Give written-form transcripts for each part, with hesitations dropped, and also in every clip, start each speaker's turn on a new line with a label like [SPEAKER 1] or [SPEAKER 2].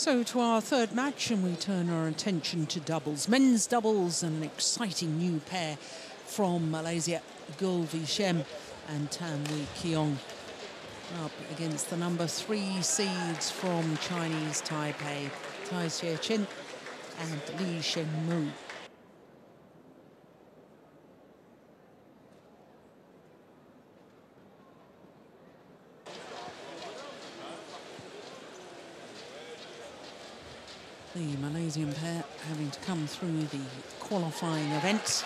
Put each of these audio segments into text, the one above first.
[SPEAKER 1] So to our third match, and we turn our attention to doubles. Men's doubles, and an exciting new pair from Malaysia, Go Vishem and Tan Wee Keong, up against the number 3 seeds from Chinese Taipei, Tai Xie Chin and Li Shenmu. The Malaysian pair having to come through the qualifying event.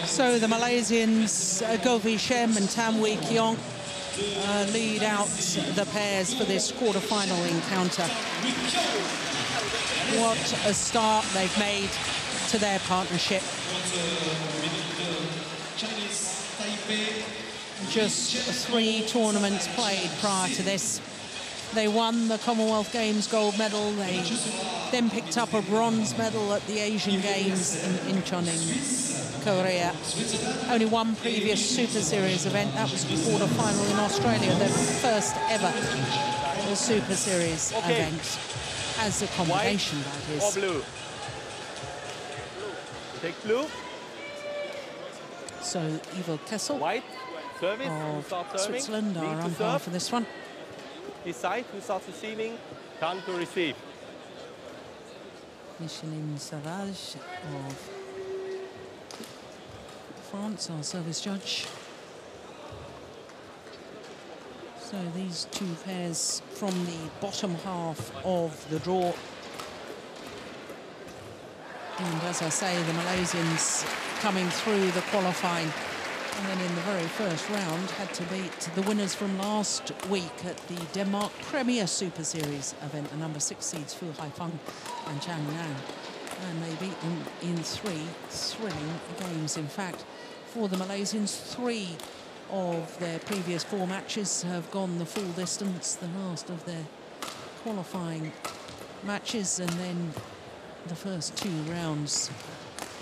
[SPEAKER 1] So the Malaysians, Go Vishem and Tan Wee Keong, lead out the pairs for this quarter-final encounter. What a start they've made to their partnership. Just 3 tournaments played prior to this. They won the Commonwealth Games gold medal. They then picked up a bronze medal at the Asian Games in Incheon in Korea. Only one previous Super Series event, that was the quarter-final in Australia, their first ever Super Series event as a combination, that is.
[SPEAKER 2] Or blue? Take blue.
[SPEAKER 1] So Ivo Kessel
[SPEAKER 2] White. Service.
[SPEAKER 1] of Switzerland are umpire for this one.
[SPEAKER 2] Decide who starts receiving, turn to receive.
[SPEAKER 1] Micheline Savage of France, our service judge. So these 2 pairs from the bottom half of the draw. And as I say, the Malaysians coming through the qualifying. And then in the very first round had to beat the winners from last week at the Denmark Premier Super Series event, the number 6 seeds Fu Haifeng and Chang Yang. And they beat them in 3 thrilling games. In fact, for the Malaysians, 3 of their previous 4 matches have gone the full distance, the last of their qualifying matches, and then the first 2 rounds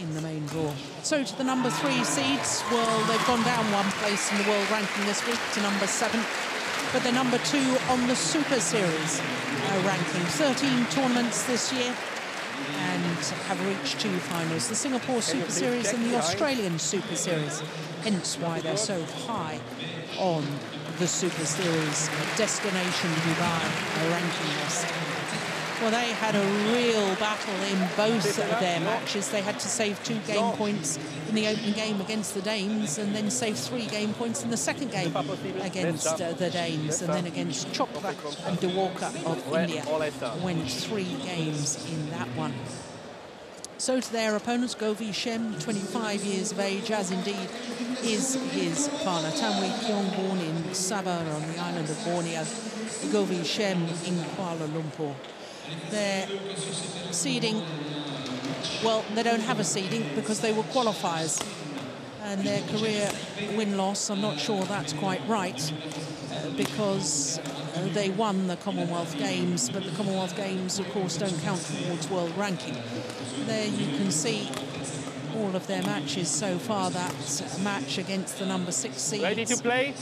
[SPEAKER 1] in the main draw. So to the number 3 seeds, well, they've gone down 1 place in the world ranking this week to number 7, but they're number 2 on the Super Series ranking. 13 tournaments this year and have reached 2 finals, the Singapore Super Series and the Australian Super Series, hence why they're so high on the Super Series Destination Dubai ranking list. Well, they had a real battle in both their matches. They had to save 2 game points in the opening game against the Danes and then save 3 game points in the second game against the Danes, and then against Chopra and De Walker of India. Went 3 games in that one. So to their opponents, Go Vishem, 25 years of age, as indeed is his partner. Tan Wee Keong, born in Sabah on the island of Borneo. Go Vishem in Kuala Lumpur. Their seeding, well, they don't have a seeding because they were qualifiers. And their career win-loss, I'm not sure that's quite right, because they won the Commonwealth Games, but the Commonwealth Games, of course, don't count towards world ranking. There you can see all of their matches so far. That match against the number 6 seeds.
[SPEAKER 2] Ready to play?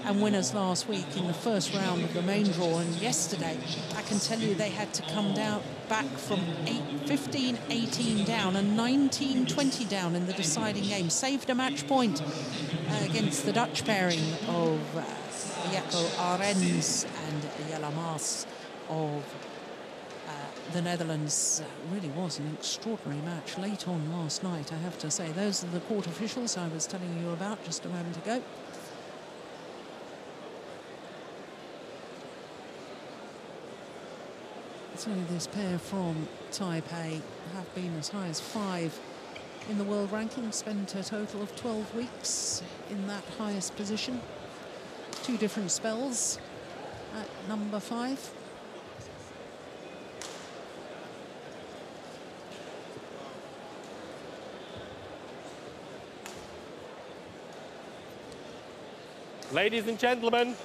[SPEAKER 1] And winners last week in the first round of the main draw. And yesterday, I can tell you they had to come down back from 15-18 down and 19-20 down in the deciding game. Saved a match point against the Dutch pairing of Jaco Arends and Jelle Maas of the Netherlands. Really was an extraordinary match late on last night, I have to say. Those are the court officials I was telling you about just a moment ago. So this pair from Taipei have been as high as 5 in the world ranking, spent a total of 12 weeks in that highest position. 2 different spells at number 5.
[SPEAKER 2] Ladies and gentlemen,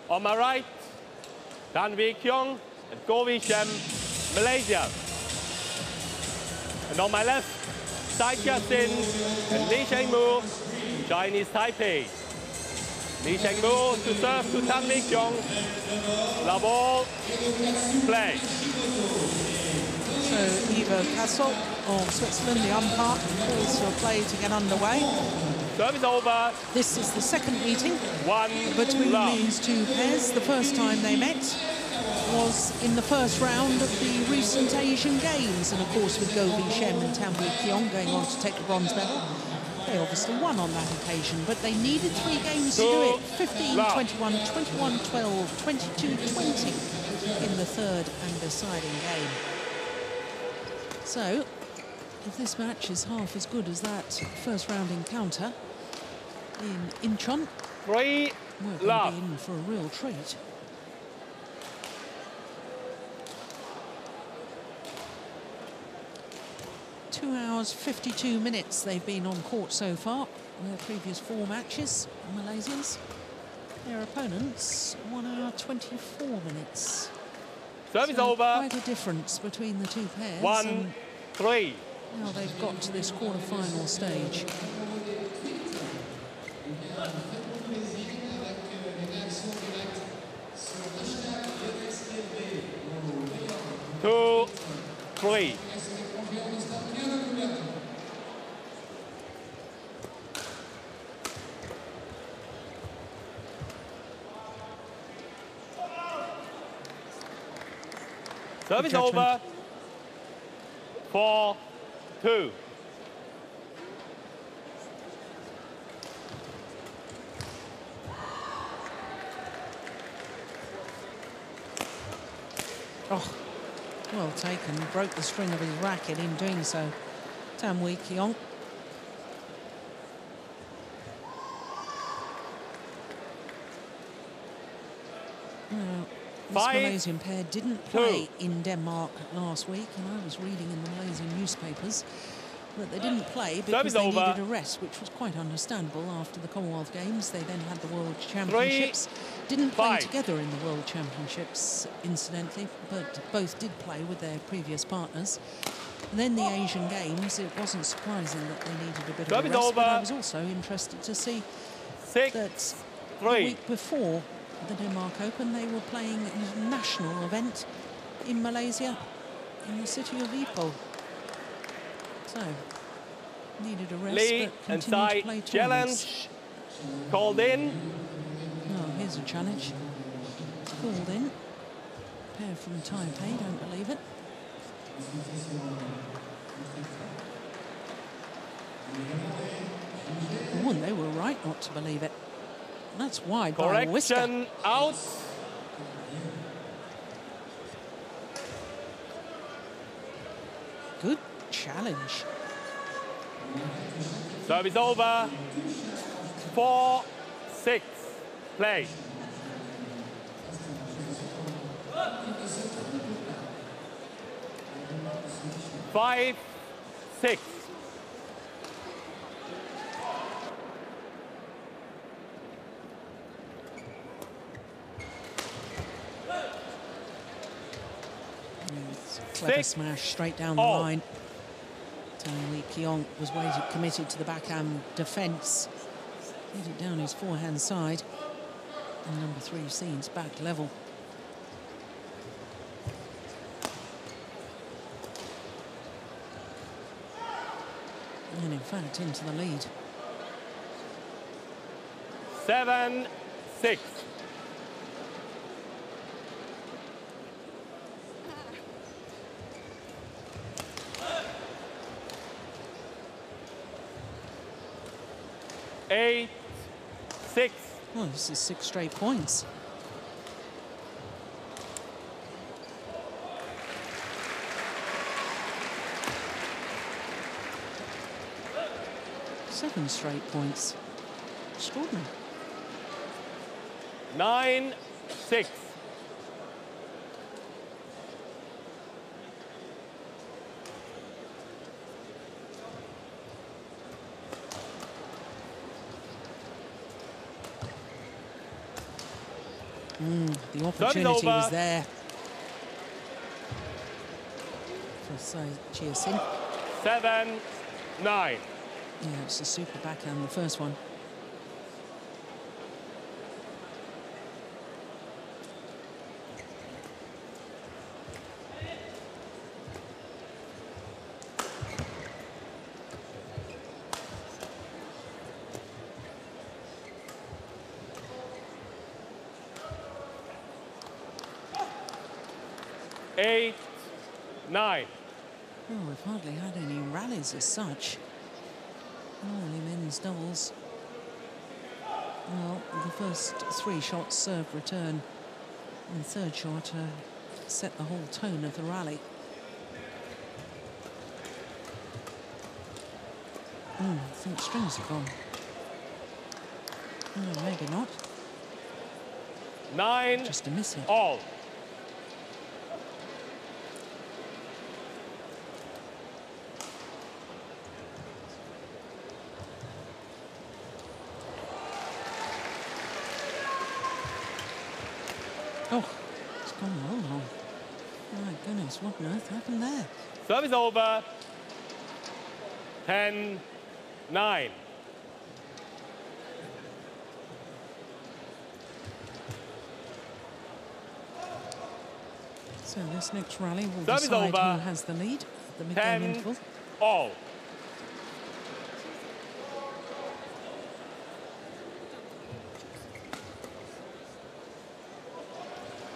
[SPEAKER 2] on my right, Tan Wee Kyong and Go Wee Shem, Malaysia. And on my left, Tsai Sin and Lee Sheng Mu, Chinese Taipei. Lee Sheng Mu to serve to Tan Wee Kyong. Love all, play.
[SPEAKER 1] So Ivo Kassel of Switzerland, the umpire, calls for a play to get underway.
[SPEAKER 2] Service over.
[SPEAKER 1] This is the second meeting
[SPEAKER 2] One
[SPEAKER 1] between
[SPEAKER 2] love.
[SPEAKER 1] these two pairs. The first time they met was in the first round of the recent Asian Games. And of course, with Go Wee Shem and Tan Wee Kyong going on to take the bronze medal, they obviously won on that occasion, but they needed 3 games to do it. 15-21, 21-12, 22-20 in the third and deciding game. So, if this match is half as good as that first round encounter in Incheon,
[SPEAKER 2] 3
[SPEAKER 1] we're going
[SPEAKER 2] love.
[SPEAKER 1] to be in for a real treat. Two hours, 52 minutes they've been on court so far. Their previous 4 matches, Malaysians. Their opponents, 1 hour, 24 minutes.
[SPEAKER 2] Service
[SPEAKER 1] So
[SPEAKER 2] over.
[SPEAKER 1] quite a difference between the two pairs.
[SPEAKER 2] 1-3.
[SPEAKER 1] Now they've got to this quarter-final stage.
[SPEAKER 2] Two, 3. Service over. 4-2.
[SPEAKER 1] Oh, well taken. Broke the string of his racket in doing so. Tan Wee Kyong. This Malaysian pair didn't play in Denmark last week, and I was reading in the Malaysian newspapers that they didn't play because they needed a rest, which was quite understandable after the Commonwealth Games. They then had the World Championships. Didn't play together in the World Championships, incidentally, but both did play with their previous partners. And then the Asian Games, it wasn't surprising that they needed a bit of a rest, but I was also interested to see that the week before the Denmark Open, they were playing a national event in Malaysia, in the city of Ipoh. So, needed a rest,
[SPEAKER 2] Lee
[SPEAKER 1] but
[SPEAKER 2] and
[SPEAKER 1] continued
[SPEAKER 2] Tsai
[SPEAKER 1] to play tournaments.
[SPEAKER 2] challenge called in.
[SPEAKER 1] Oh, here's a challenge. It's called in. Pair from Taipei, don't believe it. Oh, and they were right not to believe it. That's wide by a whisker.
[SPEAKER 2] Correction out.
[SPEAKER 1] Good challenge.
[SPEAKER 2] Service over. 4-6. Play. Five, 6.
[SPEAKER 1] Clever smash straight down the line. Tan Wee Kyong was committed to the backhand defence. Hit it down his forehand side. And number 3 seeds back level. And in fact, into the lead.
[SPEAKER 2] 7-6. Eight, 6.
[SPEAKER 1] Well, this is 6 straight points. Seven straight points. Extraordinary.
[SPEAKER 2] 9-6.
[SPEAKER 1] The opportunity was there for Tsai.
[SPEAKER 2] 7-9.
[SPEAKER 1] Yeah, it's a super backhand, the first one.
[SPEAKER 2] Eight, 9.
[SPEAKER 1] Oh, we've hardly had any rallies as such. Normally men's doubles. Well, the first 3 shots serve return, and the third shot set the whole tone of the rally. I think strings are gone. Oh, maybe not.
[SPEAKER 2] 9.
[SPEAKER 1] Just a miss hit.
[SPEAKER 2] All.
[SPEAKER 1] Oh, it's gone well long. My goodness, what on earth happened there?
[SPEAKER 2] Service over. 10-9.
[SPEAKER 1] So this next rally will
[SPEAKER 2] Service
[SPEAKER 1] decide
[SPEAKER 2] over.
[SPEAKER 1] who has the lead at the midday
[SPEAKER 2] 10
[SPEAKER 1] interval.
[SPEAKER 2] all.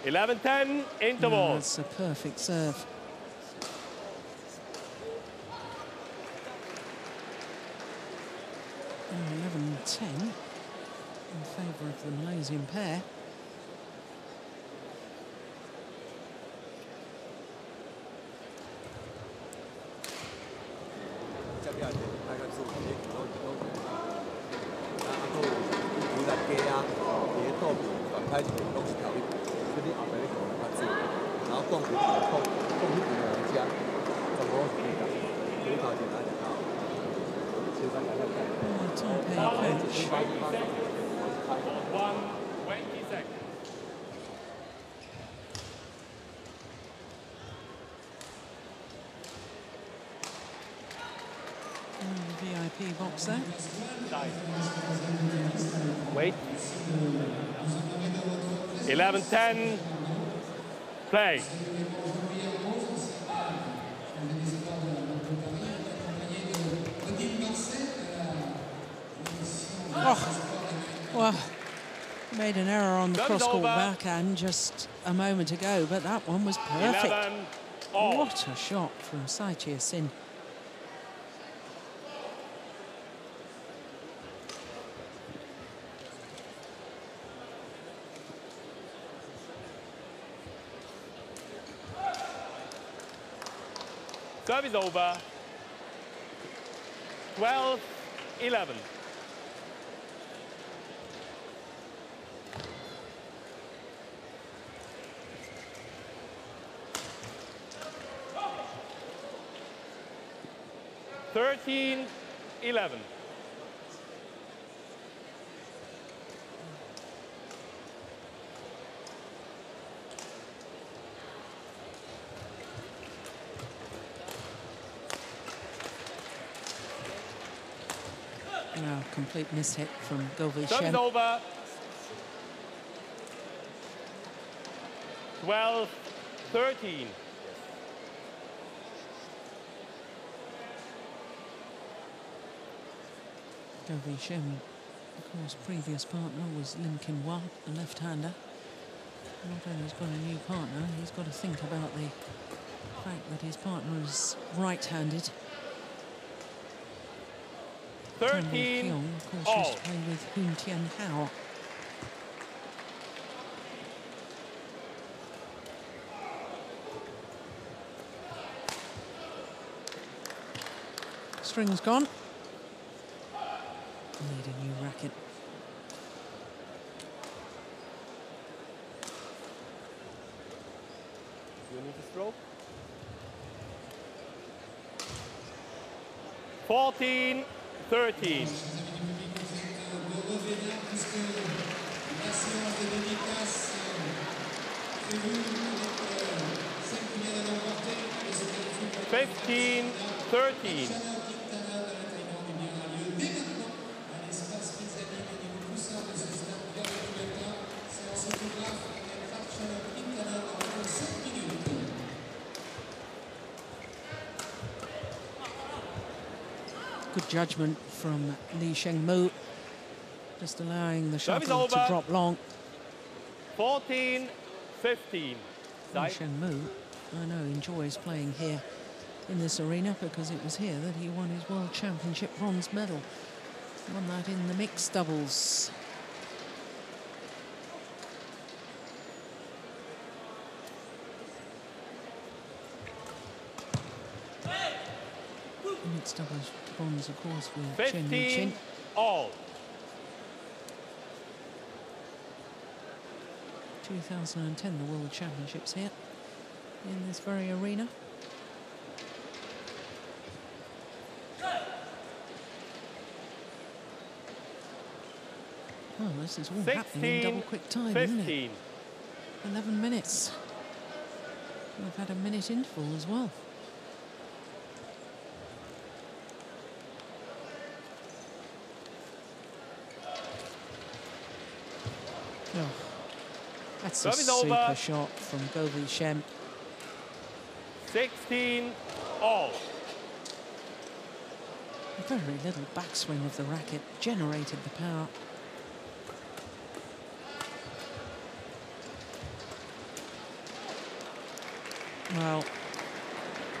[SPEAKER 2] (11-10) interval.
[SPEAKER 1] Oh, that's a perfect serve. Oh, 11-10 in favour of the Malaysian pair. VIP box there.
[SPEAKER 2] Wait. 11-10. Play.
[SPEAKER 1] Oh, well, made an error on the cross-court backhand just a moment ago, but that one was perfect.
[SPEAKER 2] 11 all.
[SPEAKER 1] What a shot from Tsai.
[SPEAKER 2] Service over. 12-11. (13-11).
[SPEAKER 1] Now, complete mishit from Govil
[SPEAKER 2] Service
[SPEAKER 1] Shem.
[SPEAKER 2] over. 12-13.
[SPEAKER 1] Govil Shem, of course, previous partner was Lim Kim Wah, a left-hander. Not only has got a new partner, he's got to think about the fact that his partner is right-handed.
[SPEAKER 2] 13
[SPEAKER 1] Kyung, of course,
[SPEAKER 2] all.
[SPEAKER 1] used to play with Hoon Tien Hao. String's gone. Need a new racket.
[SPEAKER 2] You need to stroke. 14-13. 15-13.
[SPEAKER 1] Good judgment from Lee Shengmu, just allowing the shuttle to drop long.
[SPEAKER 2] 14-15.
[SPEAKER 1] Lee Shengmu, I know, enjoys playing here in this arena because it was here that he won his World Championship bronze medal. Won that in the mixed doubles. Mixed doubles bronze, of course, with Chen Yuqin.
[SPEAKER 2] 15-all.
[SPEAKER 1] 2010, the World Championships here in this very arena. Oh, this is all happening in double quick time, isn't it? 11 minutes. We've had a minute interval as well. Oh, that's a super shot from Govi Shem.
[SPEAKER 2] 16-all.
[SPEAKER 1] A very little backswing of the racket generated the power. Well,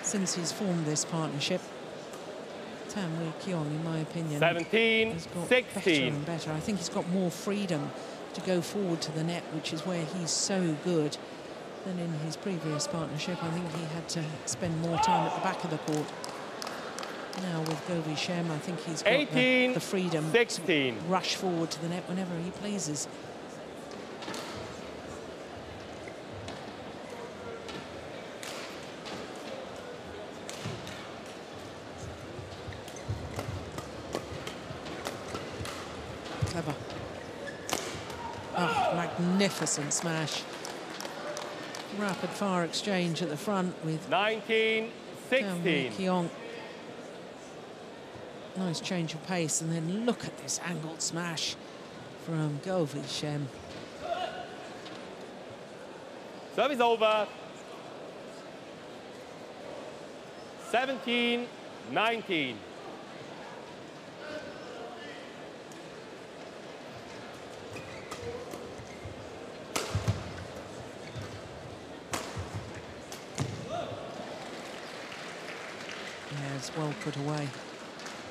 [SPEAKER 1] since he's formed this partnership, Tan Wei Kiong, in my opinion,
[SPEAKER 2] 17-16.
[SPEAKER 1] has got better and better. I think he's got more freedom to go forward to the net, which is where he's so good, than in his previous partnership. I think he had to spend more time at the back of the court. Now with Govi Shem, I think he's got the freedom to rush forward to the net whenever he pleases. Clever. Oh, magnificent smash. Rapid fire exchange at the front with
[SPEAKER 2] 19-16.
[SPEAKER 1] Kiong. Nice change of pace, and then look at this angled smash from Govi Shem.
[SPEAKER 2] Service over. 17-19.
[SPEAKER 1] Well put away.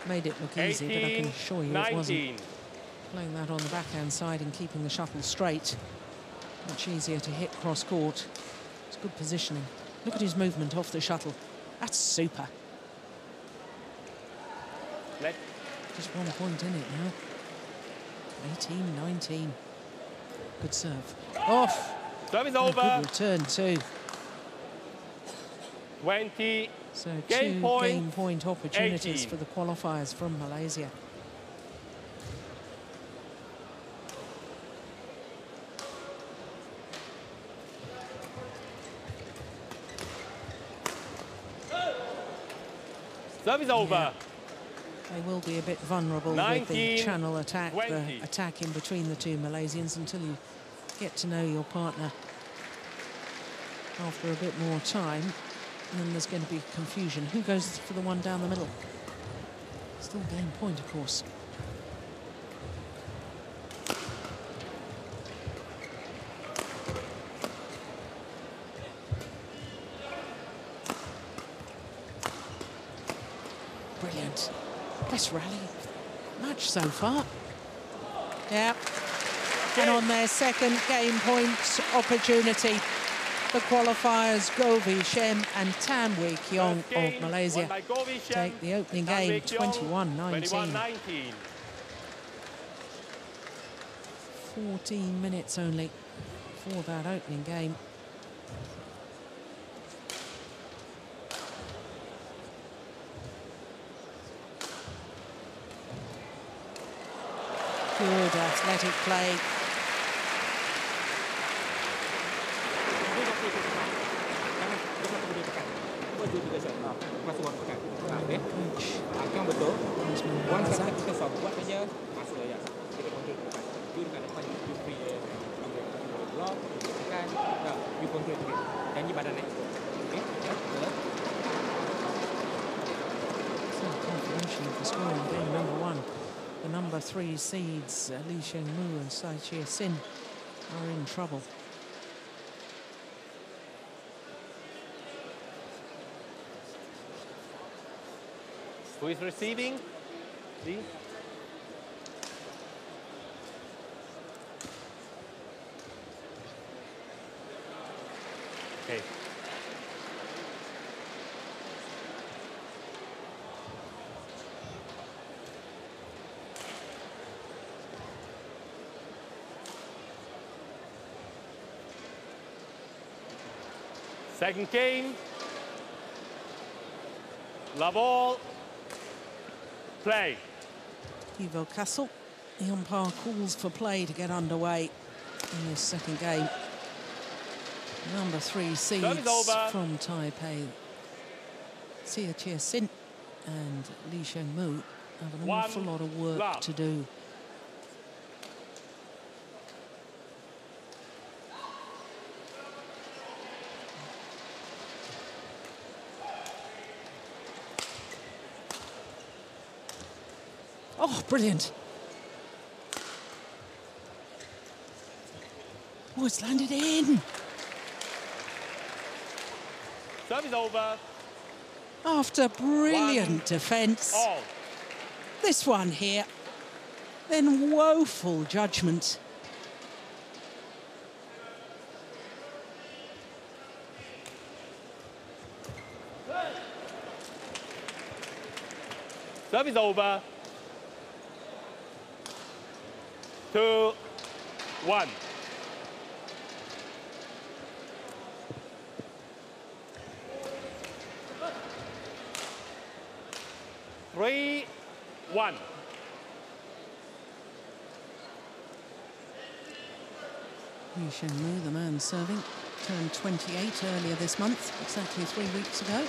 [SPEAKER 1] Made it look easy, but I can assure you it wasn't. Playing that on the backhand side and keeping the shuttle straight. Much easier to hit cross court. It's good positioning. Look at his movement off the shuttle. That's super. Just 1 point in it now. 18-19. Good serve. Off.
[SPEAKER 2] Service over.
[SPEAKER 1] Good return too.
[SPEAKER 2] 20.
[SPEAKER 1] So two game point opportunities
[SPEAKER 2] 18.
[SPEAKER 1] for the qualifiers from Malaysia.
[SPEAKER 2] Service over.
[SPEAKER 1] Yeah. They will be a bit vulnerable with the channel attack,
[SPEAKER 2] 20.
[SPEAKER 1] the attack in between the two Malaysians, until you get to know your partner after a bit more time. And then there's going to be confusion. Who goes for the one down the middle? Still game point, of course. Brilliant. Best rally match so far. Yeah. And on their second game point opportunity, the qualifiers Govi Shem and Tan Wei Kiong of Malaysia take the opening game 21-19. 14 minutes only for that opening game. Good athletic play. Coach confirmation of the score in game number 1. The number 3 seeds, Li Shengmu and Tsai Sin, are in trouble.
[SPEAKER 2] Who is receiving? Li? Okay. Second game. La ball. Play.
[SPEAKER 1] Ivo Castle, the umpire calls for play to get underway in this second game. Number 3 seeds from Taipei, Tsai Sin and Li Shengmu, have an awful lot of work to do. Oh, brilliant. Oh, it's landed in.
[SPEAKER 2] Serve is over.
[SPEAKER 1] After brilliant defence. This one here, then woeful judgment.
[SPEAKER 2] Serve is over. 2-1. Li
[SPEAKER 1] Shengmu, the man serving, turned 28 earlier this month, exactly 3 weeks ago.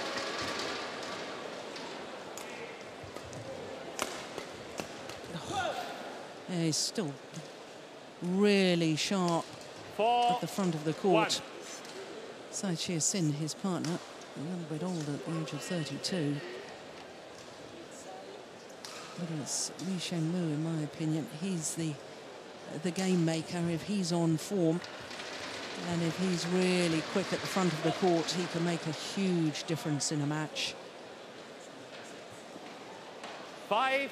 [SPEAKER 1] He's still really sharp at the front of the court. Tsai Sin, his partner, a little bit older at the age of 32. But it's Li Shengmu, in my opinion. He's the game maker if he's on form. And if he's really quick at the front of the court, he can make a huge difference in a match.
[SPEAKER 2] 5-1.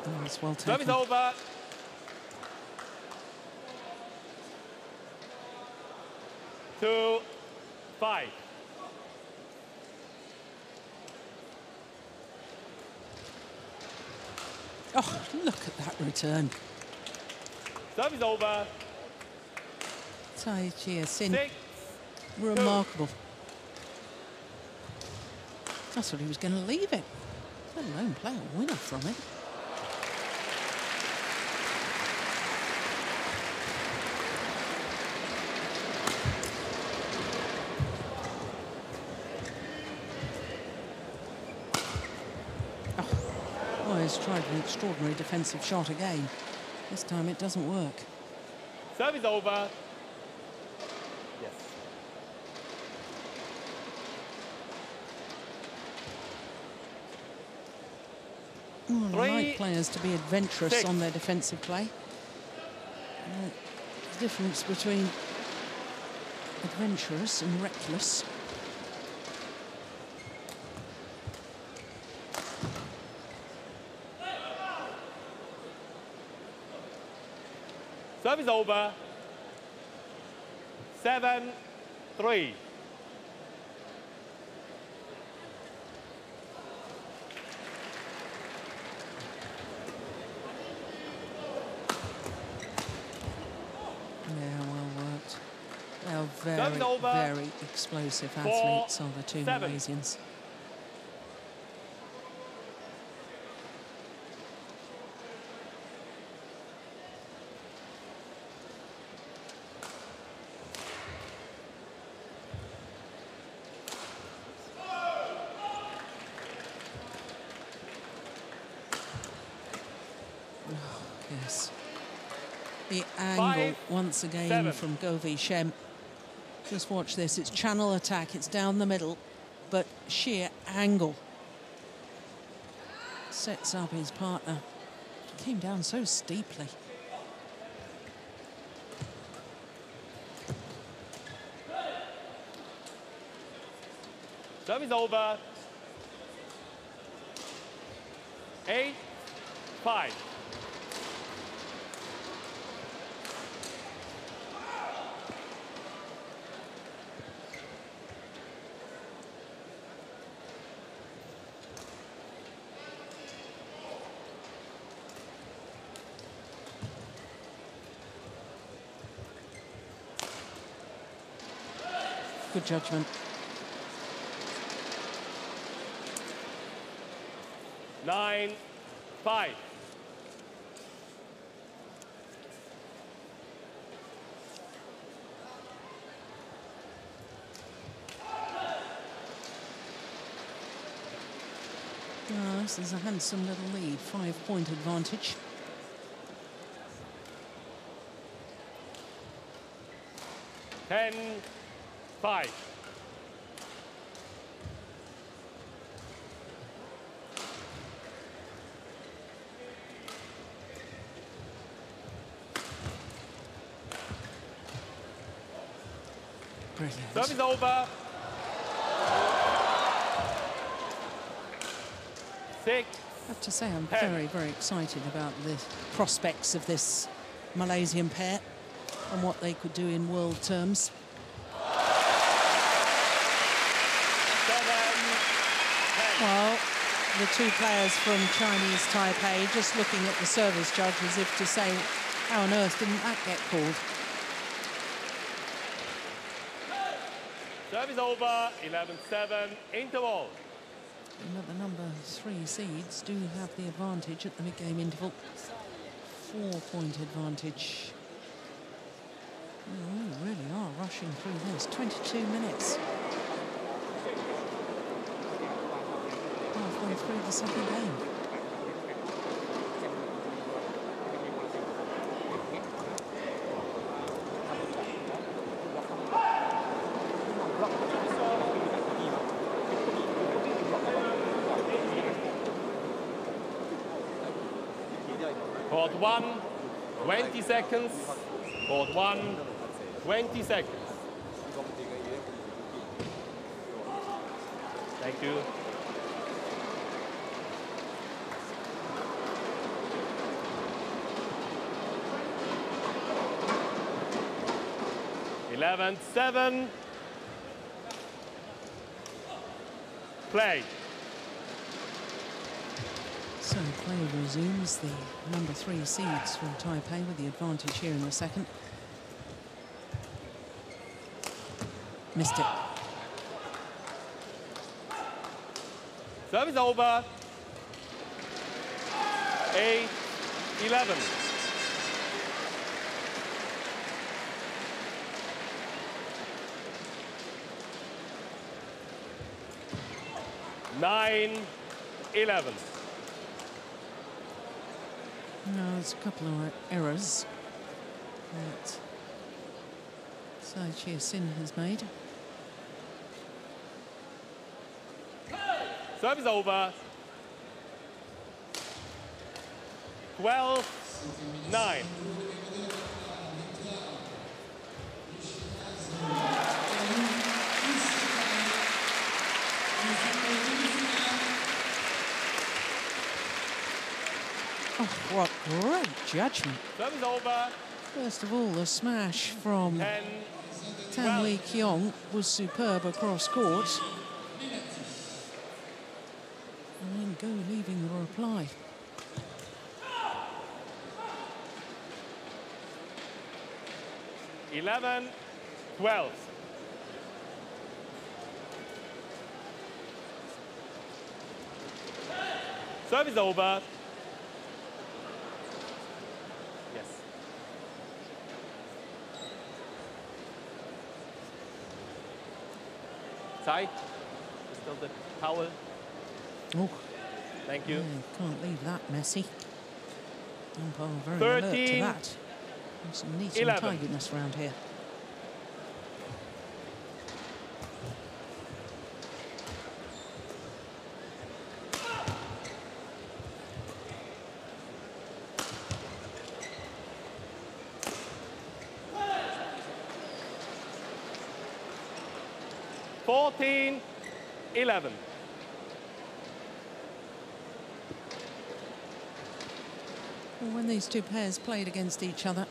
[SPEAKER 1] Oh, it's well taken.
[SPEAKER 2] Serve is over. Two, 5.
[SPEAKER 1] Oh, look at that return.
[SPEAKER 2] Serve is over.
[SPEAKER 1] Tsai Sin,
[SPEAKER 2] 6,
[SPEAKER 1] remarkable. I thought he was going to leave it, let alone play a winner from it. He's tried an extraordinary defensive shot again. This time it doesn't work.
[SPEAKER 2] Serve is over. Yes.
[SPEAKER 1] I like players to be adventurous on their defensive play. The difference between adventurous and reckless.
[SPEAKER 2] Serve is over. 7-3.
[SPEAKER 1] Yeah, well worked. They are very explosive athletes, are the two Malaysians. Yes. The angle
[SPEAKER 2] 5,
[SPEAKER 1] once again
[SPEAKER 2] 7.
[SPEAKER 1] from Govi Shem. Just watch this. It's channel attack. It's down the middle, but sheer angle. Sets up his partner. Came down so steeply.
[SPEAKER 2] Service over. 8-5.
[SPEAKER 1] Good judgment.
[SPEAKER 2] 9-5.
[SPEAKER 1] This is a handsome little lead, 5-point advantage.
[SPEAKER 2] Ten, 5.
[SPEAKER 1] Brilliant.
[SPEAKER 2] Service over. 6.
[SPEAKER 1] I have to say I'm
[SPEAKER 2] 10.
[SPEAKER 1] very, very excited about the prospects of this Malaysian pair and what they could do in world terms.
[SPEAKER 2] 7, 10.
[SPEAKER 1] Well, the two players from Chinese Taipei just looking at the service judge as if to say, how on earth didn't that get called?
[SPEAKER 2] Service over. 11-7. Interval.
[SPEAKER 1] But the number 3 seeds do have the advantage at the mid-game interval. 4-point advantage. Oh, we really are rushing through this. 22 minutes. Halfway through the second game.
[SPEAKER 2] Court 1, 20 seconds. Court 1, 20 seconds. Thank you. Eleven, 7. Play.
[SPEAKER 1] So play resumes. The number 3 seeds from Taipei with the advantage here in the second. Missed it.
[SPEAKER 2] Service over. 8-11. Nine, 11.
[SPEAKER 1] No, there's a couple of errors that Tsai has made.
[SPEAKER 2] Service over. 12-9.
[SPEAKER 1] Oh, what great judgment.
[SPEAKER 2] Service over.
[SPEAKER 1] First of all, the smash from
[SPEAKER 2] 10,
[SPEAKER 1] Tan Lee Keong was superb across court. And then Go leaving the reply.
[SPEAKER 2] Eleven, 12. Service over. Yes. Tsai, still the towel.
[SPEAKER 1] Oh,
[SPEAKER 2] Thank you.
[SPEAKER 1] yeah, can't leave that messy. Umpire very alert to
[SPEAKER 2] 13,
[SPEAKER 1] that. There's some neat
[SPEAKER 2] 11.
[SPEAKER 1] and tidiness around here.
[SPEAKER 2] Fourteen, 11.
[SPEAKER 1] Well, when these two pairs played against each other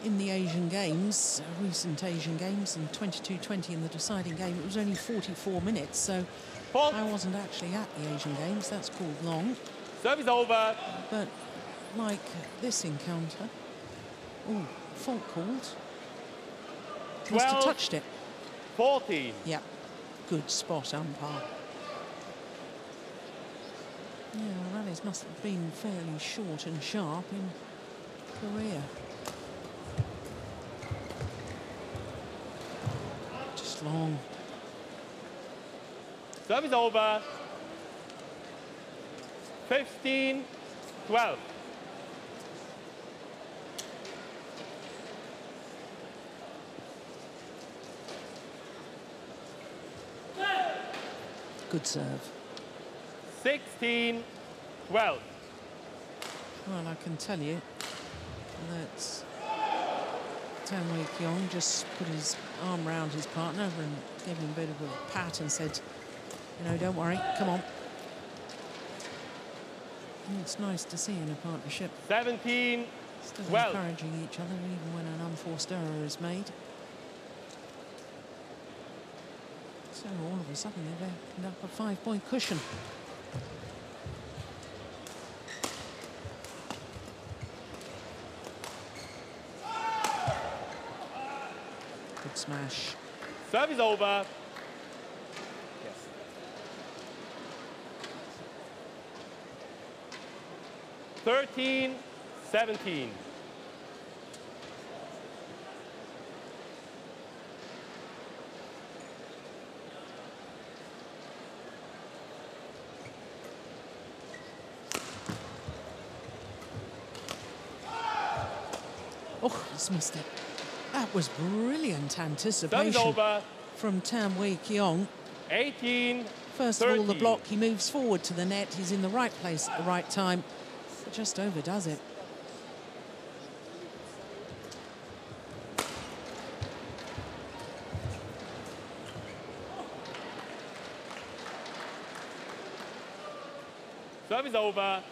[SPEAKER 1] in the Asian Games, recent Asian Games, and 22-20 in the deciding game, it was only 44 minutes, so I wasn't actually at the Asian Games. That's called long.
[SPEAKER 2] Service over.
[SPEAKER 1] But like this encounter, oh, fault called. Must have
[SPEAKER 2] 12,
[SPEAKER 1] touched it.
[SPEAKER 2] 14.
[SPEAKER 1] Yeah, good spot, umpire. Yeah, the rallies must have been fairly short and sharp in Korea. Just long.
[SPEAKER 2] Service over. 15, 12.
[SPEAKER 1] Good serve.
[SPEAKER 2] 16, 12.
[SPEAKER 1] Well, I can tell you that Tsai just put his arm round his partner and gave him a bit of a pat and said, you know, don't worry, come on. And it's nice to see in a partnership.
[SPEAKER 2] 17,
[SPEAKER 1] Still
[SPEAKER 2] 12.
[SPEAKER 1] encouraging each other even when an unforced error is made. So all of a sudden they've opened up a 5-point cushion. Good smash.
[SPEAKER 2] Service over. Yes. 13, 17.
[SPEAKER 1] Oh, this missed it. That was brilliant anticipation
[SPEAKER 2] Over.
[SPEAKER 1] from Tam Wee Kyung.
[SPEAKER 2] 18,
[SPEAKER 1] First
[SPEAKER 2] 13.
[SPEAKER 1] of all, the block, he moves forward to the net. He's in the right place at the right time, but just overdoes it.
[SPEAKER 2] Service over.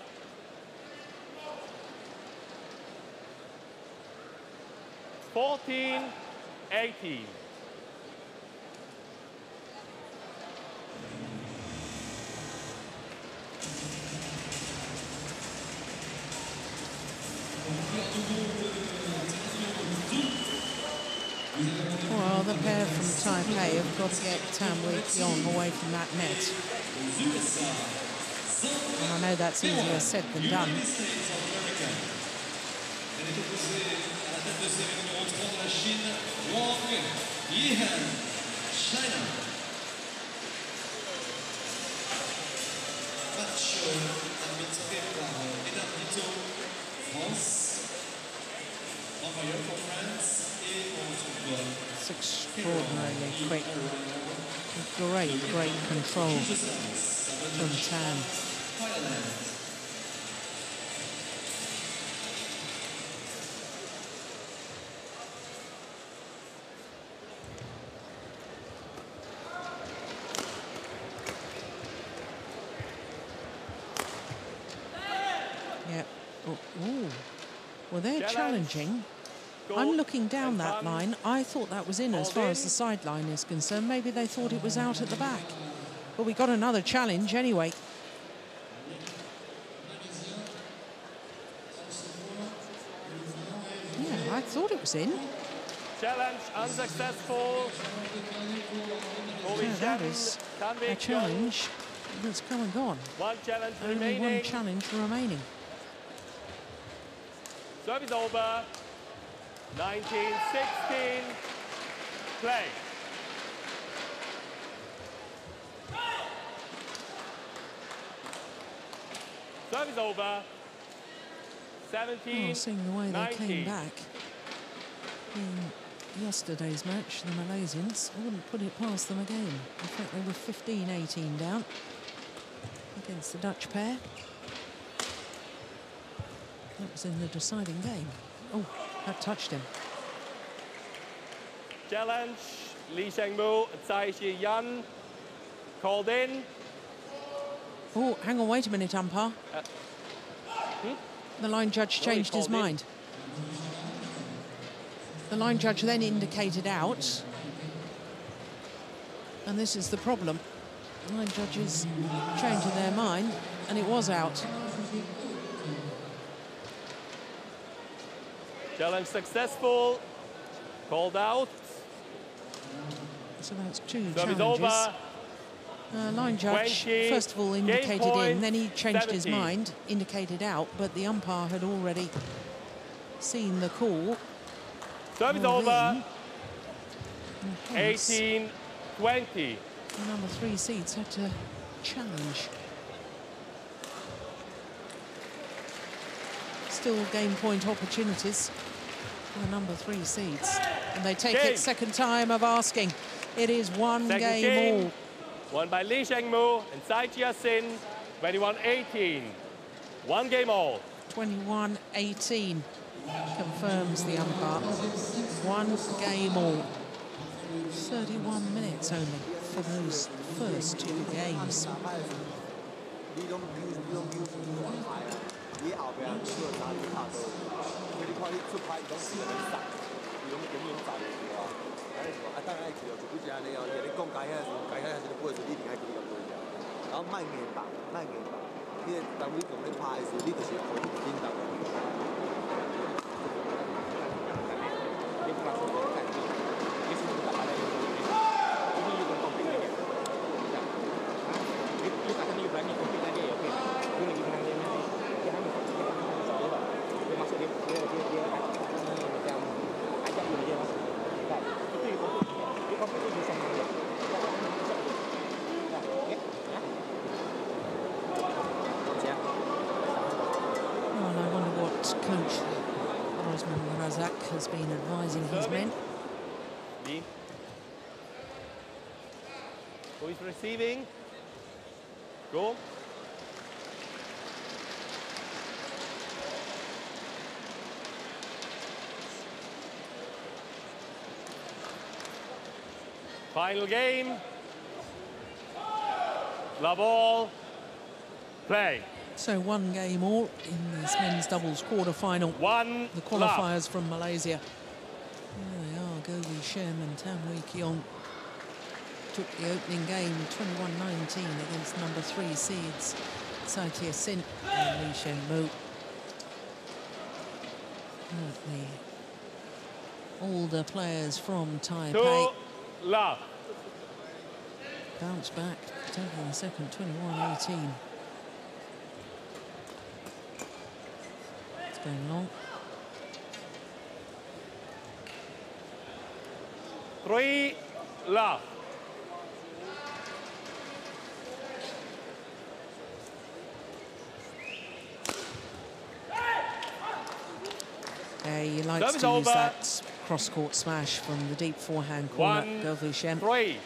[SPEAKER 2] 14, 18.
[SPEAKER 1] Well, the pair from Taipei have got to get Tam Wee Kyung away from that net. And I know that's easier said than done. It's extraordinarily quick. Great control from Tam. Yep. Oh, ooh. Well, they're challenging. I'm looking down that line. I thought that was in as far as the sideline is concerned. Maybe they thought it was out at the back. But we got another challenge anyway. Yeah, I thought it was in.
[SPEAKER 2] Challenge unsuccessful.
[SPEAKER 1] Yeah, that is a challenge that's come and gone.
[SPEAKER 2] One challenge
[SPEAKER 1] Only
[SPEAKER 2] remaining.
[SPEAKER 1] one challenge remaining.
[SPEAKER 2] Service over. 19, 16. Play. Service over. 17,
[SPEAKER 1] seeing the way they
[SPEAKER 2] 19.
[SPEAKER 1] came back in yesterday's match, the Malaysians, I wouldn't put it past them again. In fact, they were 15-18 down against the Dutch pair. That was in the deciding game. Oh, that touched him.
[SPEAKER 2] Challenge, Lee Shengmu, Tsai Yan, called in.
[SPEAKER 1] Oh, hang on, wait a minute, umpire. The line judge changed his mind. The line judge then indicated out. And this is the problem. The line judges changing their mind, and it was out.
[SPEAKER 2] Challenge successful, called out.
[SPEAKER 1] So that's two
[SPEAKER 2] Service
[SPEAKER 1] challenges.
[SPEAKER 2] over.
[SPEAKER 1] Line judge,
[SPEAKER 2] 20,
[SPEAKER 1] first of all, indicated
[SPEAKER 2] point,
[SPEAKER 1] in, then he changed his
[SPEAKER 2] 70.
[SPEAKER 1] mind, indicated out, but the umpire had already seen the call.
[SPEAKER 2] Service over. 18-20.
[SPEAKER 1] The number 3 seeds had to challenge. Still game point opportunities for the number 3 seeds. And they take it second time of asking. It is one game all.
[SPEAKER 2] Won by Lee Shengmu and Tsai Sin, 21-18. One game all.
[SPEAKER 1] 21-18 confirms the umpire. One game all. 31 minutes only for those first 2 games. Has been advising his men.
[SPEAKER 2] Lee. Who is receiving? Go. Final game. Love all. Play.
[SPEAKER 1] So one game all in this men's doubles quarter-final.
[SPEAKER 2] The
[SPEAKER 1] qualifiers from Malaysia. There they are, Govi Shem and Tam Wee Keong took the opening game 21-19 against number 3 seeds Tsai Sin and Lee Shengmu. The older players from Taipei bounce back, taking the second 21-18. Going long.
[SPEAKER 2] 3 love.
[SPEAKER 1] He likes to use that cross-court smash from the deep forehand corner, Govi Shem.
[SPEAKER 2] 3.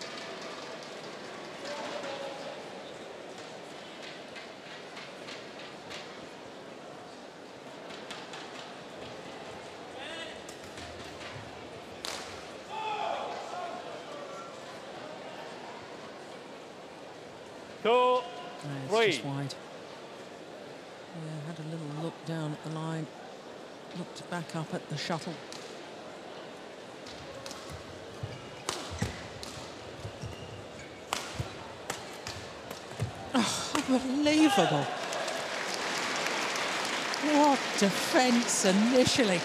[SPEAKER 1] It's just wide. Yeah, had a little look down at the line, looked back up at the shuttle. Oh, unbelievable. What defence initially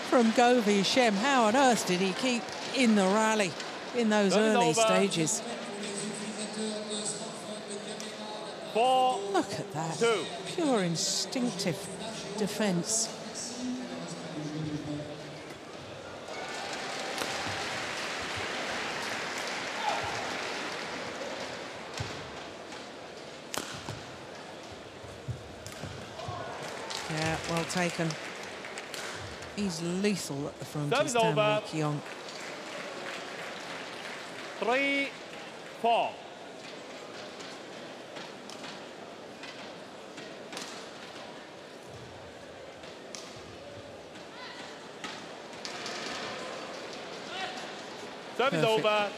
[SPEAKER 1] from Govi Shem. How on earth did he keep in the rally in those early stages?
[SPEAKER 2] 4.
[SPEAKER 1] Look at that.
[SPEAKER 2] 2.
[SPEAKER 1] Pure instinctive defence. Yeah, well taken. He's lethal at the front.
[SPEAKER 2] Service over.
[SPEAKER 1] Young.
[SPEAKER 2] 3-4. Service over.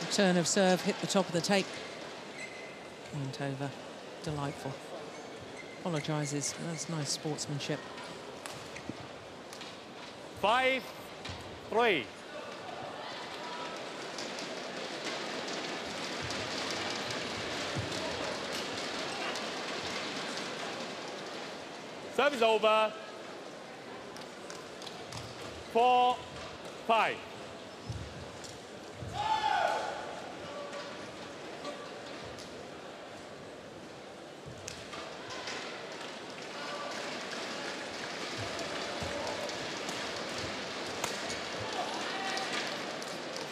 [SPEAKER 1] Return of serve, hit the top of the tape. Went over. Delightful. Apologises. That's nice sportsmanship.
[SPEAKER 2] 5-3. Service over. 4-5.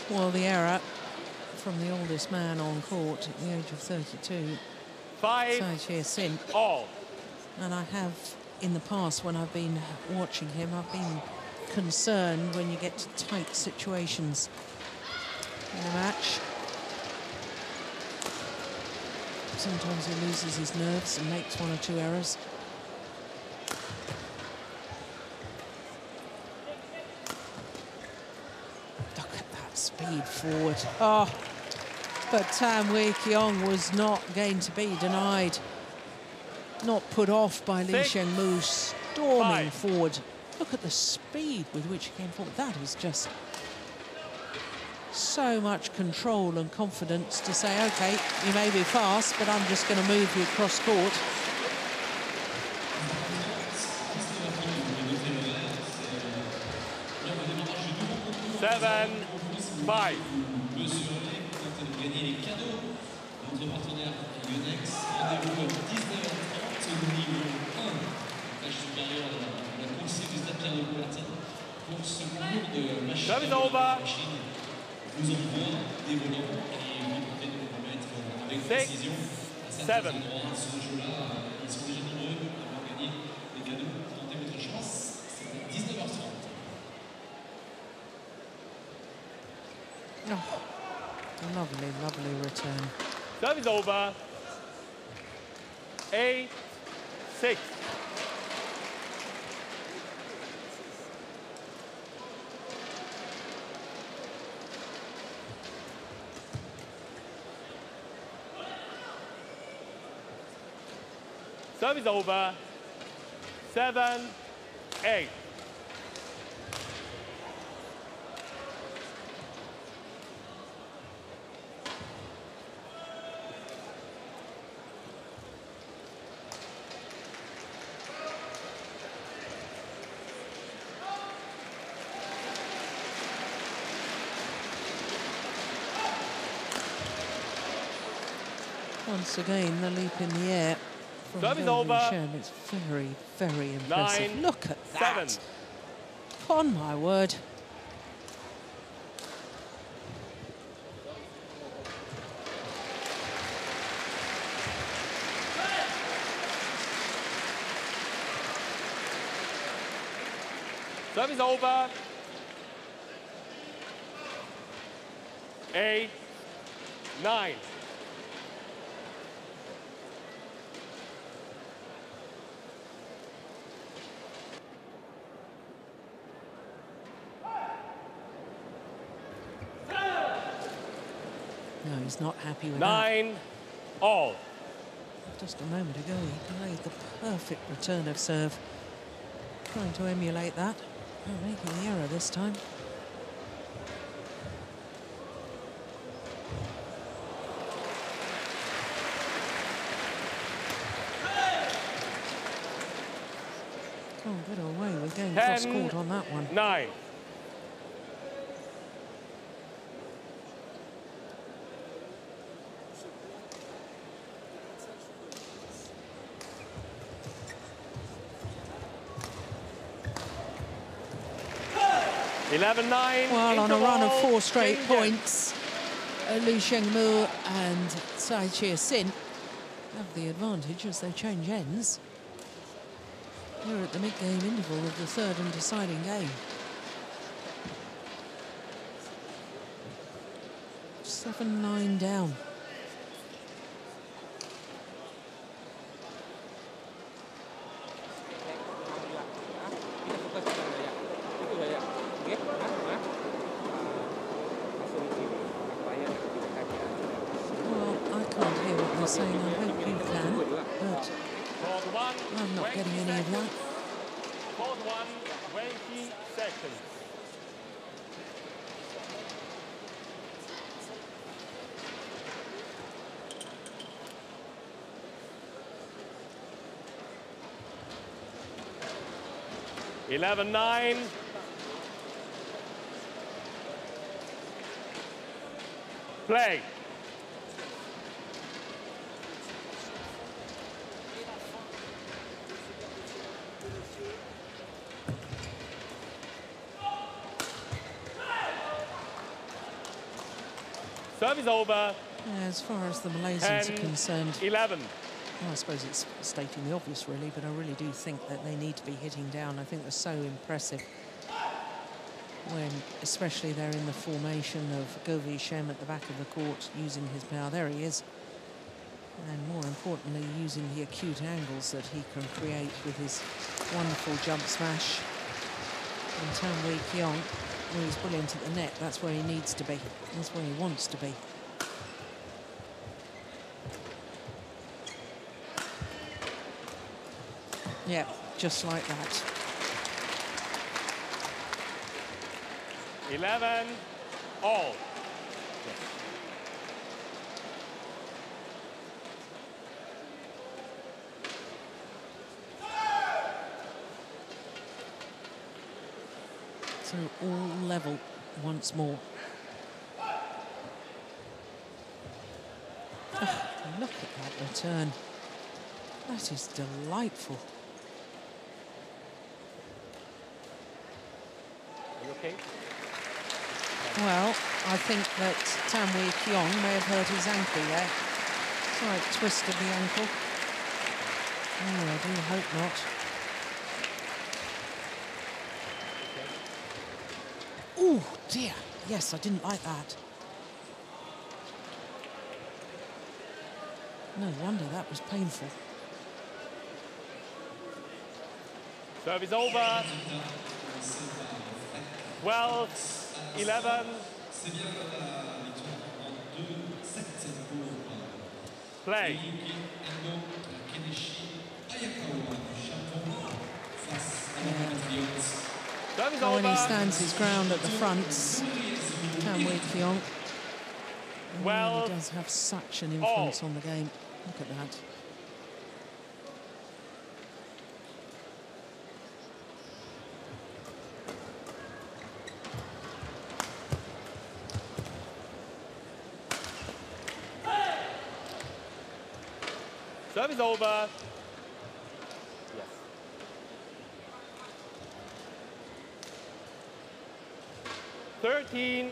[SPEAKER 1] Well, the error from the oldest man on court at the age of 32, Tsai.
[SPEAKER 2] All.
[SPEAKER 1] And I have, in the past, when I've been watching him, I've been concerned when you get to tight situations in a match. Sometimes he loses his nerves and makes one or two errors. Look at that speed forward. Oh, but Tam Wei Keong was not going to be denied. Not put off by Lee Sheng-mu, storming forward. Look at the speed with which he came forward. That is just so much control and confidence to say, OK, you may be fast, but I'm just going to move you across court.
[SPEAKER 2] Seven, 5.
[SPEAKER 3] Notre partenaire Yonex, rendez-vous à 19h30 au niveau 1, étage supérieur de la course du stade Pierre de Coubertin, pour ce concours de machine. Vous envoie des volants et vous tentez de remettre avec précision à certains endroits ce jeu-là. Ils sont déjà nombreux à avoir gagné des cadeaux. Tentez votre chance, c'est à 19h30.
[SPEAKER 1] Oh, lovely, lovely return.
[SPEAKER 2] Service over. 8-6. Service over. 7-8.
[SPEAKER 1] Once again, the leap in the air from Shen. It's very, very impressive.
[SPEAKER 2] 9,
[SPEAKER 1] Look at that.
[SPEAKER 2] 7.
[SPEAKER 1] On my word.
[SPEAKER 2] Service over. 8, 9.
[SPEAKER 1] No, he's not happy with
[SPEAKER 2] 9 all.
[SPEAKER 1] Just a moment ago, he played the perfect return of serve. Trying to emulate that. Not making the error this time. Can't get away with going cross court on that one.
[SPEAKER 2] 9.
[SPEAKER 1] Well, on a run of 4 straight points, Lee Sheng-mu and Tsai have the advantage as they change ends. Here at the mid-game interval of the third and deciding game. 7-9 down. Saying I hope you can, but I'm not getting any of that.
[SPEAKER 2] 20 seconds. (11-9). Play. Service over.
[SPEAKER 1] Yeah, as far as the Malaysians are concerned,
[SPEAKER 2] 11.
[SPEAKER 1] Well, I suppose it's stating the obvious, really, but I really do think that they need to be hitting down. I think they're so impressive when, especially, they're in the formation of Govi Shem at the back of the court, using his power. There he is. And more importantly, using the acute angles that he can create with his wonderful jump smash. And Tam Wee Keong, when he's brilliant at the net, that's where he needs to be. That's where he wants to be. Yeah, just like that.
[SPEAKER 2] 11 all.
[SPEAKER 1] So all level once more. Oh, look at that return. That is delightful.
[SPEAKER 2] Are you okay?
[SPEAKER 1] Well, I think that Tam Wee Keong may have hurt his ankle there. Slight twist of the ankle. Oh, I do hope not. Oh, dear. Yes, I didn't like that. No wonder that was painful.
[SPEAKER 2] Service over. 12, 11. Play.
[SPEAKER 1] Oh, when he stands his ground at the fronts, Tam Wee Keong.
[SPEAKER 2] Well,
[SPEAKER 1] he does have such an influence on the game. Look at that.
[SPEAKER 2] Service over. Yes. (13-12).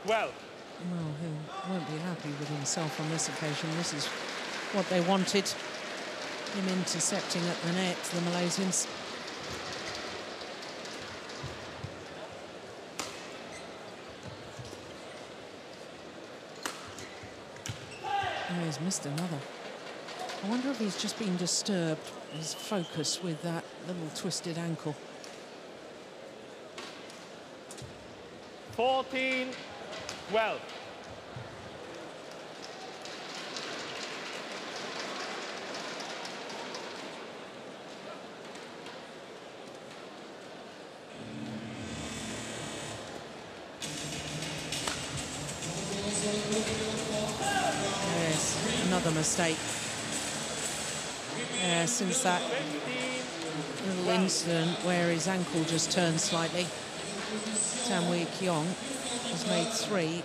[SPEAKER 1] Well, he won't be happy with himself on this occasion. This is what they wanted. Him intercepting at the net, the Malaysians. Oh, he's missed another. I wonder if he's just been disturbed, his focus, with that little twisted ankle.
[SPEAKER 2] 14-12.
[SPEAKER 1] Yes, another mistake. Yeah, since that little incident where his ankle just turned slightly, Tam Wee Keong has made 3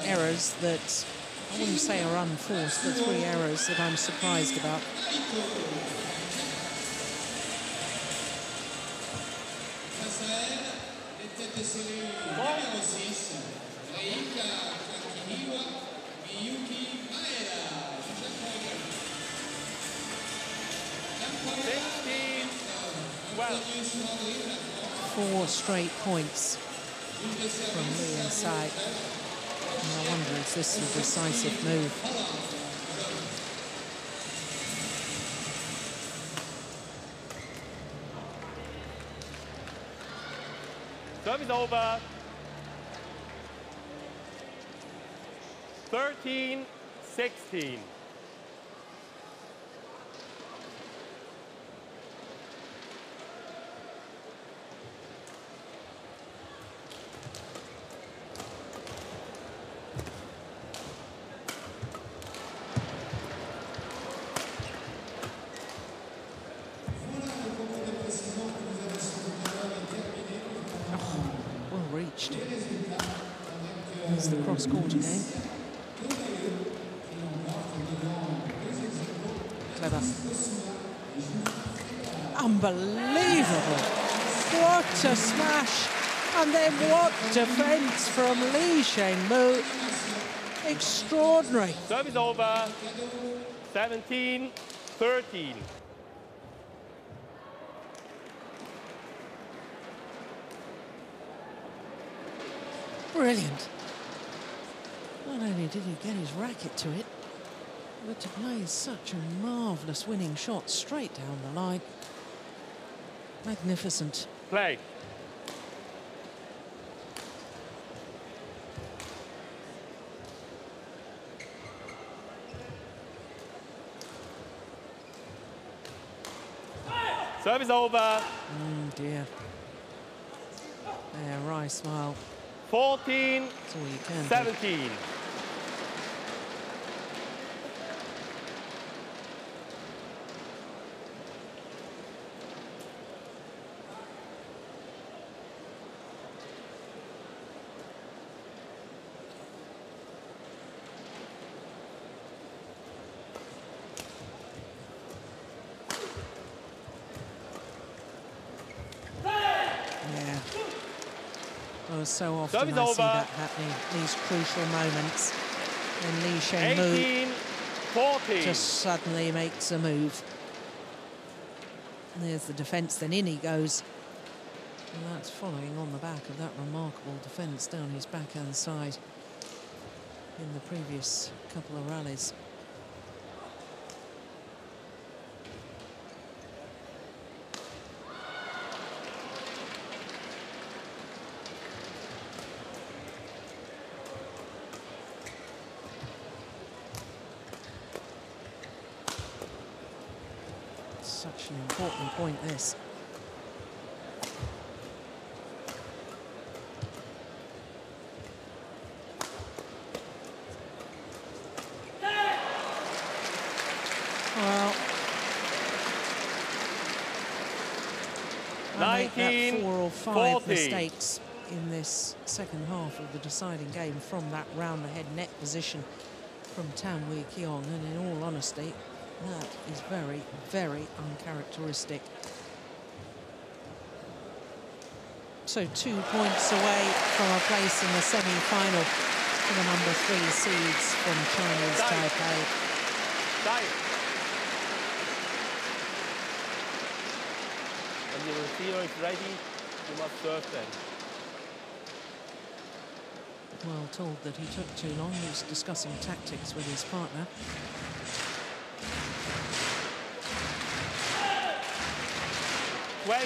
[SPEAKER 1] errors that I wouldn't say are unforced, but 3 errors that I'm surprised about. 4 straight points from Lee and Tsai. And I wonder, is this a decisive move?
[SPEAKER 2] Service over. 13-16.
[SPEAKER 1] It's the cross-court game. Clever. Unbelievable. What a smash. And then what defence from Lee Shengmu. Extraordinary.
[SPEAKER 2] Service over. 17-13.
[SPEAKER 1] Brilliant. Not only did he get his racket to it, but to play such a marvellous winning shot straight down the line. Magnificent.
[SPEAKER 2] Play. Service over.
[SPEAKER 1] Dear. There, Rai smile.
[SPEAKER 2] 14-17.
[SPEAKER 1] Oh, so often I see that happening, these crucial moments when Lee Shengmu just suddenly makes a move. And there's the defence, then in he goes. And that's following on the back of that remarkable defence down his backhand side in the previous couple of rallies. Such an important point, this. Well, I make that 4 or 5 mistakes in this second half of the deciding game from that round-the-head net position from Tan Wee Keong, and in all honesty, that is very, very uncharacteristic. So 2 points away from a place in the semi-final for the number 3 seeds from Chinese Taipei.
[SPEAKER 2] Tsai. When the receiver is ready, you must serve them.
[SPEAKER 1] Well told that he took too long. He was discussing tactics with his partner. Well,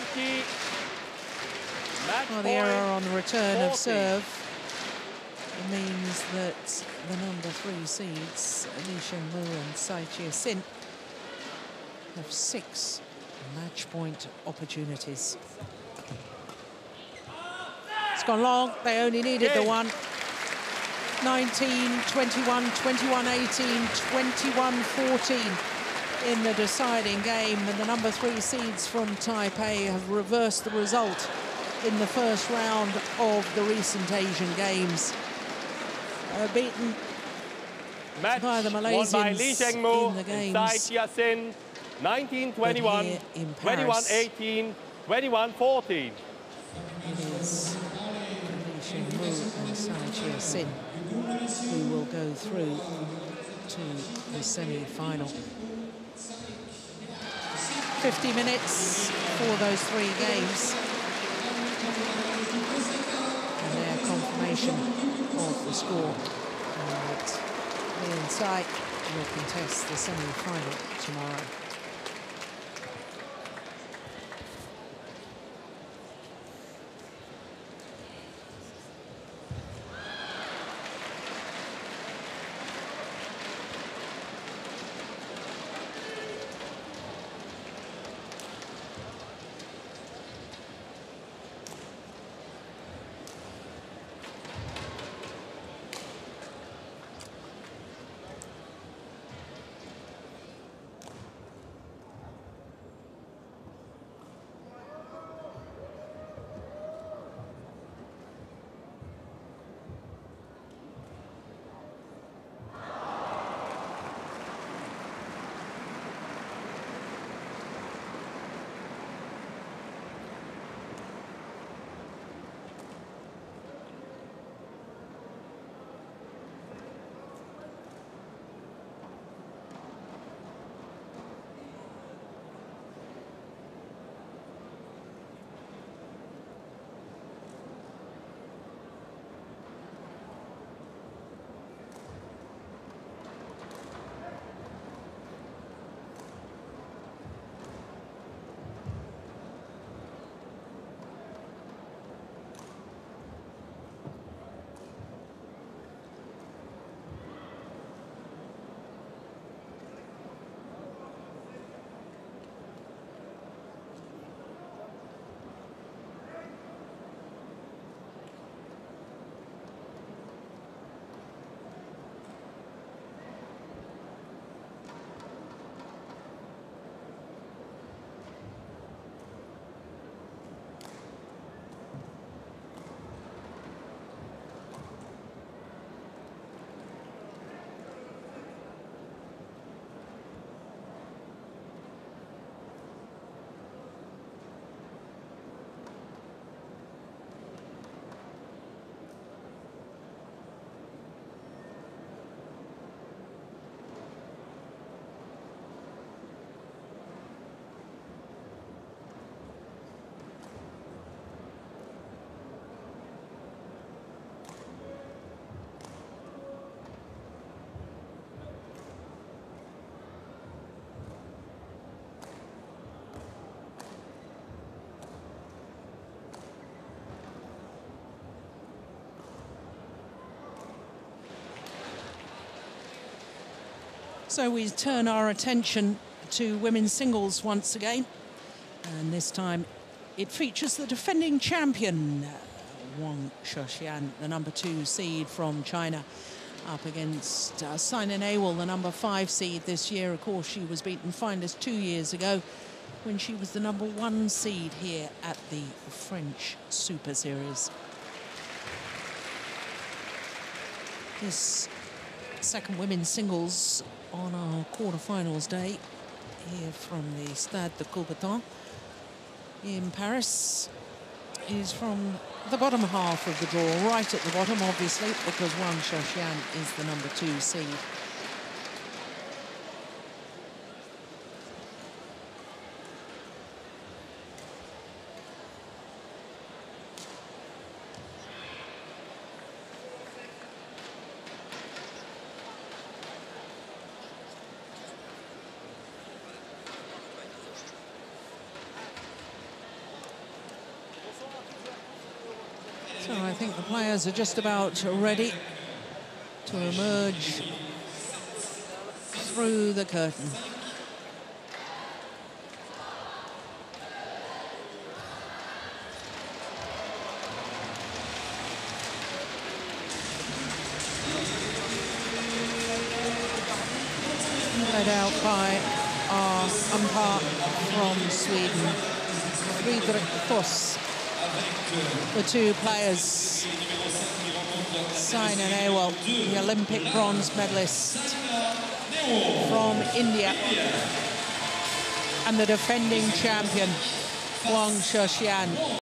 [SPEAKER 1] the error on the return 40. Of serve means that the number 3 seeds, Lee Shengmu and Tsai Chia-sin, have 6 match point opportunities. It's gone long. They only needed the one. 19, 21, 21, 18, 21, 14. In the deciding game, and the number 3 seeds from Taipei have reversed the result in the first round of the recent Asian Games. Beaten by the Malaysians
[SPEAKER 2] won by Lee Shengmu
[SPEAKER 1] in the games.
[SPEAKER 2] Tsai Chia-sin, 19-21, 21-18, 21-14.
[SPEAKER 1] It is Lee Shengmu and Tsai Chia-sin who will go through to the semi-final. 50 minutes for those 3 games. And their confirmation of the score. And Tsai will contest the semi-final tomorrow. So we turn our attention to women's singles once again. And this time it features the defending champion, Wang Shoshian, the #2 seed from China, up against Tsai, the #5 seed this year. Of course, she was beaten finalist 2 years ago when she was the #1 seed here at the French Super Series. This second women's singles on our quarterfinals day here from the Stade de Coubertin in Paris is from the bottom half of the draw, right at the bottom, obviously, because Wang Shoshian is the #2 seed. So I think the players are just about ready to emerge through the curtain. Led out by our umpire from Sweden, Friedrich Foss. The two players, Tsai, the Olympic bronze medalist from India, and the defending champion, Wang Shoshian.